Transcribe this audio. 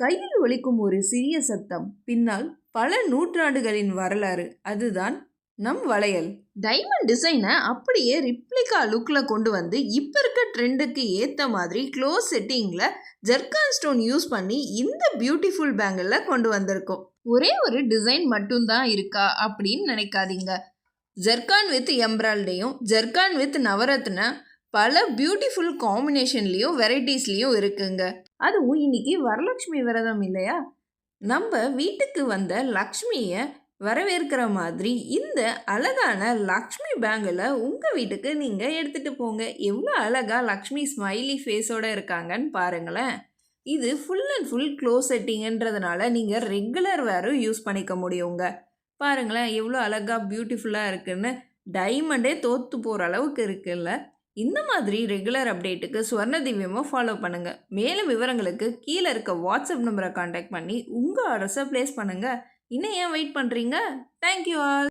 கையில் ஒலிக்கும் ஒரு சிறிய சத்தம் பின்னால் பல நூற்றாண்டுகளின் வரலாறு. அதுதான் நம் வளையல். டைமண்ட் டிசைனை அப்படியே ரிப்ளிகா லுக்கில் கொண்டு வந்து இப்போ இருக்க ட்ரெண்டுக்கு ஏற்ற மாதிரி க்ளோஸ் செட்டிங்கில் ஜெர்கான் ஸ்டோன் யூஸ் பண்ணி இந்த பியூட்டிஃபுல் பேங்கிளில் கொண்டு வந்திருக்கோம். ஒரே ஒரு டிசைன் மட்டும்தான் இருக்கா அப்படின்னு நினைக்காதீங்க. ஜெர்கான் வித் எம்ப்ராய்டரியும் ஜெர்கான் வித் நவரத்ன பல பியூட்டிஃபுல் காம்பினேஷன்லேயும் வெரைட்டிஸ்லேயும் இருக்குங்க. அதுவும் இன்னைக்கு வரலட்சுமி விரதம் இல்லையா? நம்ம வீட்டுக்கு வந்த லக்ஷ்மியை வரவேற்கிற மாதிரி இந்த அழகான லக்ஷ்மி பேங்கில் உங்கள் வீட்டுக்கு நீங்கள் எடுத்துகிட்டு போங்க. எவ்வளோ அழகாக லக்ஷ்மி ஸ்மைலி ஃபேஸோடு இருக்காங்கன்னு பாருங்களேன். இது ஃபுல் அண்ட் ஃபுல் க்ளோஸ் செட்டிங்கன்றதுனால நீங்கள் ரெகுலர் வேரும் யூஸ் பண்ணிக்க முடியுங்க. பாருங்களேன் எவ்வளோ அழகாக பியூட்டிஃபுல்லாக இருக்குன்னு. டைமண்டே தோற்று போகிற அளவுக்கு இருக்குல்ல. இந்த மாதிரி ரெகுலர் அப்டேட்டுக்கு ஸ்வர்ண திவ்யமாக ஃபாலோ பண்ணுங்கள். மேலும் விவரங்களுக்கு கீழே இருக்க வாட்ஸ்அப் நம்பரை கான்டாக்ட் பண்ணி உங்கள் ஆர்டர்ஸை ப்ளேஸ் பண்ணுங்கள். இன்னும் ஏன் வெயிட் பண்ணுறீங்க? Thank you all.